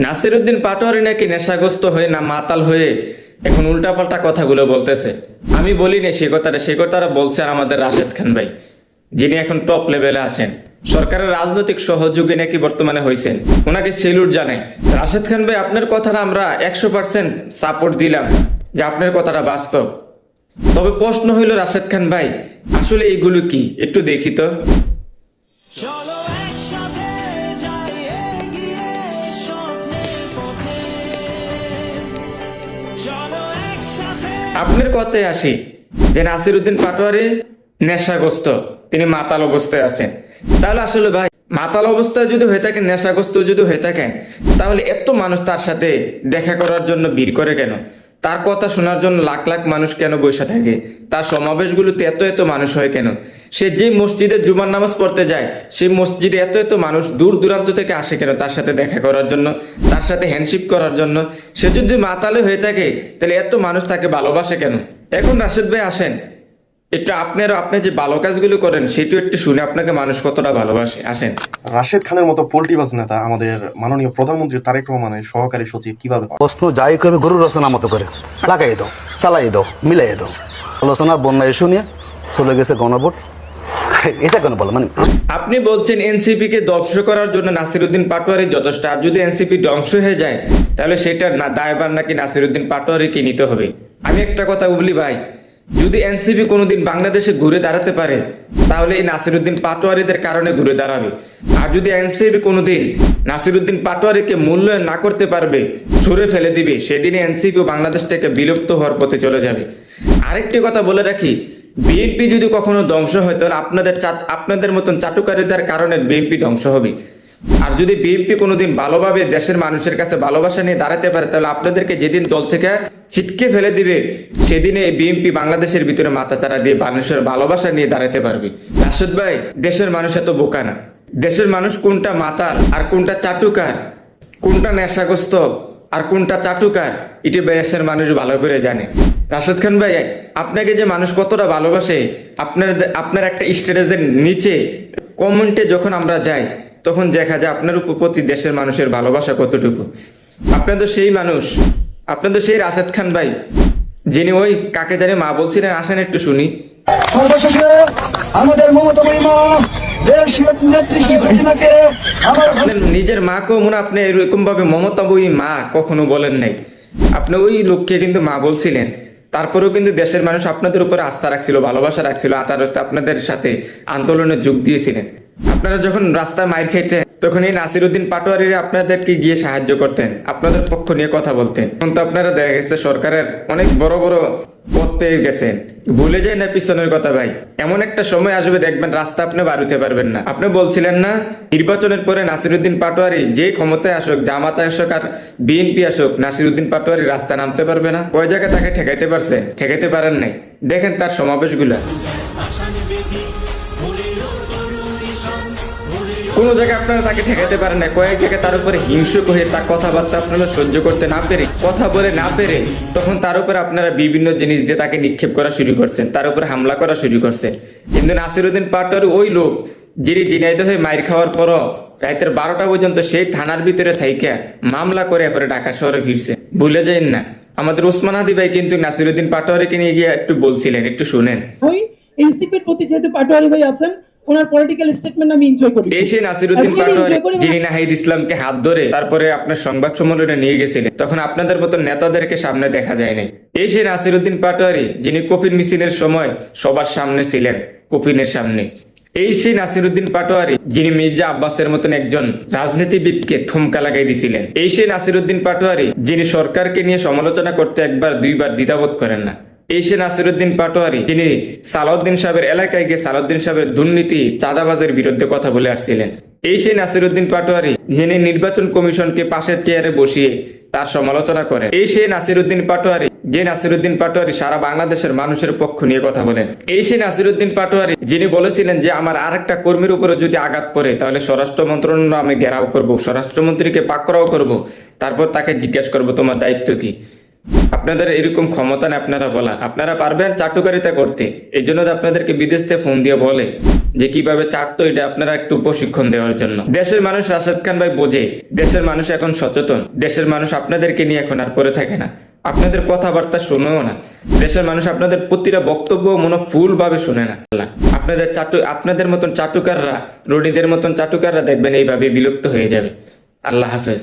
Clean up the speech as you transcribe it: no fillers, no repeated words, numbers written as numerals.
নাসিরউদ্দিন পাটোয়ারি নাকি নেশাগ্রস্ত হয়ে না মাতাল হয়ে এখন উল্টাপাল্টা কথাগুলো বলতেছে। আমি বলিনি সে কথাটা বলছেন আমাদের রাশেদ খান ভাই, যিনি এখন টপ লেভেলে আছেন, সরকারের রাজনৈতিক সহযোগী নাকি বর্তমানে হয়েছেন। ওনাকে সেলুট জানাই। রাশেদ খান ভাই, আপনার কথাটা আমরা 100% সাপোর্ট দিলাম যে আপনার কথাটা বাস্তব। তবে প্রশ্ন হইল রাশেদ খান ভাই, আসলে এইগুলো কি একটু দেখি তো। চলো একসাথে যাই এগিয়ে স্বপ্নের পথে, চলো একসাথে। আপনার কথায় আসি যে নাসিরউদ্দিন পাটোয়ারি নেশাগ্রস্ত, তিনি মাতাল অবস্থায় আছেন। তাহলে আসলে ভাই, মাতাল অবস্থায় যদি হয়ে থাকেন, নেশাগ্রস্ত যদি হয়ে থাকেন, তাহলে এত মানুষ তার সাথে দেখা করার জন্য ভিড় করে কেন? তার কথা শোনার জন্য লাখ লাখ মানুষ কেন বসে থাকে? তার সমাবেশগুলোতে এত এত মানুষ হয় কেন? সে যে মসজিদে জুমার নামাজ পড়তে যায়, সেই মসজিদে এত এত মানুষ দূর দূরান্ত থেকে আসে কেন তার সাথে দেখা করার জন্য, তার সাথে হ্যান্ডশিপ করার জন্য? সে যদি মাতালে হয়ে থাকে, তাহলে এত মানুষ তাকে ভালোবাসে কেন? এখন রাশেদ ভাই আসেন, একটু আপনি যে ভালো কাজগুলো করেন সেটা একটু শুনে আপনাকে মানুষ কতটা ভালোবাসে। আসেন। রাশেদ খানের মতো পোল্টিবাজ নেতা আমাদের মাননীয় প্রধানমন্ত্রী তারেক রহমানের সহকারী সচিব কিভাবে পাবে? প্রশ্ন যাই করবে গরুর রচনা মতো করে লাগাই দাও, চালাই দাও, মিলাই দাও। আলোচনা বন্যা ইস্যু নিয়ে চলে গেছে গণভোট, এটা কেন বলো? মানে আপনি বলছেন এনসিপি কে ধ্বংস করার জন্য নাসিরউদ্দিন পাটোয়ারি যথেষ্ট, আর যদি এনসিপি ধ্বংস হয়ে যায় তাহলে সেটা না দায়ভার নাকি নাসিরউদ্দিন পাটোয়ারিকে নিতে হবে। আমি একটা কথা বলি ভাই, যদি এনসিপি কোনোদিন বাংলাদেশে ঘুরে দাঁড়াতে পারে তাহলে এই নাসিরউদ্দিন পাটোয়ারিদের কারণে ঘুরে দাঁড়াবে। আর যদি এনসিপি কোনোদিন নাসিরউদ্দিন পাটোয়ারিকে মূল্যায়ন না করতে পারবে, ছুঁড়ে ফেলে দিবে, সেদিনে এনসিপি বাংলাদেশ থেকে বিলুপ্ত হওয়ার পথে চলে যাবে। আরেকটি কথা বলে রাখি, বিএনপি যদি কখনো ধ্বংস হয় তাহলে আপনাদের মতন চাটুকারিতার কারণে বিএনপি ধ্বংস হবে। আর যদি বিএনপি কোনোদিন ভালোভাবে দেশের মানুষের কাছে ভালোবাসা নিয়ে দাঁড়াতে পারে তাহলে আপনাদেরকে যেদিন দল থেকে ছিটকে ফেলে দিবে সেদিনে বিএনপি বাংলাদেশের ভিতরে মাথাচাড়া দিয়ে মানুষের ভালোবাসা নিয়ে দাঁড়াতে পারবে। রাশেদ ভাই, দেশের মানুষ এত বোকা না। দেশের মানুষ কোনটা মাতাল আর কোনটা চাটুকার, কোনটা নেশাগ্রস্ত আর কোনটা চাটুকার, এটি দেশের মানুষ ভালো করে জানে। রাশেদ খান ভাই, আপনাকে যে মানুষ কতটা ভালোবাসে, আপনার একটা স্ট্যাটাসের নিচে কমেন্টে যখন আমরা যাই তখন দেখা যায় আপনার প্রতি দেশের মানুষের ভালোবাসা কতটুকু। আপনার তো সেই মানুষ, আপনার তো সেই রাশেদ খান ভাই, যিনি ওই কাকে জানি মা বলছিলেন। আসেন একটু শুনি। সর্বশেষে আমাদের মমতাময়ী মা দেশ নেত্রী শেখ হাসিনাকে আমার আপনার নিজের মাকেও মনে আপনি এরকম ভাবে মমতাময়ী মা কখনো বলেন নাই। আপনি ওই লোককে কিন্তু মা বলছিলেন, তারপরেও কিন্তু দেশের মানুষ আপনাদের উপরে আস্থা রাখছিল, ভালোবাসা রাখছিল, আপনাদের সাথে আন্দোলনে যোগ দিয়েছিলেন। আপনারা যখন রাস্তায় মাইর খাইতেন তখন এই নাসিরউদ্দিন পাটোয়ারিরা আপনাদেরকে গিয়ে সাহায্য করতেন, আপনাদের পক্ষ নিয়ে কথা বলতেন। এখন তো আপনারা দেখা গেছে সরকারের অনেক বড় বড় পদ পেয়ে গেছেন, ভুলে যায় না পিছনের কথা ভাই। এমন একটা সময় আসবে দেখবেন রাস্তা আপনি বাড়িতে পারবেন না। আপনি বলছিলেন না নির্বাচনের পরে নাসিরউদ্দিন পাটোয়ারি যে ক্ষমতায় আসুক, জামাত আসুক আর বিএনপি আসুক, নাসিরউদ্দিন পাটোয়ারি রাস্তা নামতে পারবে না। কয় জায়গায় তাকে ঠেকাইতে পারছেন? ঠেকাইতে পারেন নাই। দেখেন তার সমাবেশগুলা, কোনো জায়গায় আপনারা তাকে ঠেকাতে পারেন না। কয়েক জায়গায় তার উপরে হিংসুক হয়ে তার কথাবার্তা আপনারা সহ্য করতে না পেরে, কথা বলে না পেরে, তখন তার উপরে আপনারা বিভিন্ন জিনিস দিয়ে তাকে নিক্ষেপ করা শুরু করছেন, তার উপরে হামলা করা শুরু করছেন। কিন্তু নাসিরউদ্দিন পাটোয়ারি ওই লোক যিনি ঝিনাইদহে হয়ে মাইর খাওয়ার পরও রাতের 12টা পর্যন্ত সেই থানার ভিতরে থাইকা মামলা করে এরপরে ঢাকা শহরে ফিরছে। ভুলে যাইন না, আমাদের ওসমান হাদি ভাই কিন্তু নাসিরউদ্দিন পাটোয়ারিকে নিয়ে গিয়ে একটু বলছিলেন, একটু শুনেন। ওই এনসিপির প্রতি যেহেতু পাটোয়ারি ভাই আছেন, ওনার পলিটিক্যাল স্টেটমেন্ট আমি এনজয় করি। এই সেই নাসিরউদ্দিন পাটোয়ারি যিনি নাহিদ ইসলামকে হাত ধরে তারপরে আপনার সংবাদ সম্মেলনে নিয়ে গেছিলেন, তখন আপনাদের মতো নেতাদেরকে সামনে দেখা যায় নাই। এই সেই নাসিরউদ্দিন পাটোয়ারি যিনি কফিন মিছিলের সময় সবার সামনে ছিলেন, কফিনের সামনে। এই সেই নাসিরউদ্দিন পাটোয়ারি যিনি মির্জা আব্বাসের মতন একজন রাজনীতিবিদকে থমকা লাগাই দিছিলেন। এই সেই নাসিরউদ্দিন পাটোয়ারি যিনি সরকারকে নিয়ে সমালোচনা করতে একবার দুইবার দ্বিধাবোধ করেন না। এই সে নাসিরউদ্দিন পাটোয়ারি যিনি সালাউদ্দিন সাহেবের এলাকায় গিয়ে সালাউদ্দিন সাহেবের দুর্নীতি চাঁদাবাজের বিরুদ্ধে কথা বলে আসছিলেন। এই সেই নাসিরউদ্দিন পাটোয়ারি যিনি নির্বাচন কমিশনকে পাশের চেয়ারে বসিয়ে তার সমালোচনা করেন। এই সেই নাসিরউদ্দিন পাটোয়ারি, যে নাসিরউদ্দিন পাটোয়ারি সারা বাংলাদেশের মানুষের পক্ষ নিয়ে কথা বলেন। এই সেই নাসিরউদ্দিন পাটোয়ারি যিনি বলেছিলেন যে আমার আরেকটা কর্মীর উপরে যদি আঘাত পড়ে তাহলে স্বরাষ্ট্র মন্ত্রণালয় আমি ঘেরাও করব, স্বরাষ্ট্রমন্ত্রীকে পাকড়াও করব, তারপর তাকে জিজ্ঞেস করব তোমার দায়িত্ব কি। আপনাদের এরকম ক্ষমতা না আপনারা বলা, আপনারা পারবেন চাটুকারিতা করতে, এই জন্য তো আপনাদেরকে বিদেশ থেকে ফোন দিয়ে বলে যে কিভাবে চাটতো, এটা আপনারা একটু প্রশিক্ষণ দেওয়ার জন্য। দেশের মানুষ রাশেদ খান ভাই বোঝে, দেশের মানুষ এখন সচেতন, দেশের মানুষ আপনাদেরকে নিয়ে এখন আর পড়ে থাকে না, আপনাদের কথাবার্তা শুনেও না, দেশের মানুষ আপনাদের প্রতিটা বক্তব্য মনোফুল ভাবে শুনে না। আপনাদের মতন চাটুকাররা, রোডীদের মতন চাটুকাররা দেখবেন এইভাবে বিলুপ্ত হয়ে যাবে। আল্লাহ হাফেজ।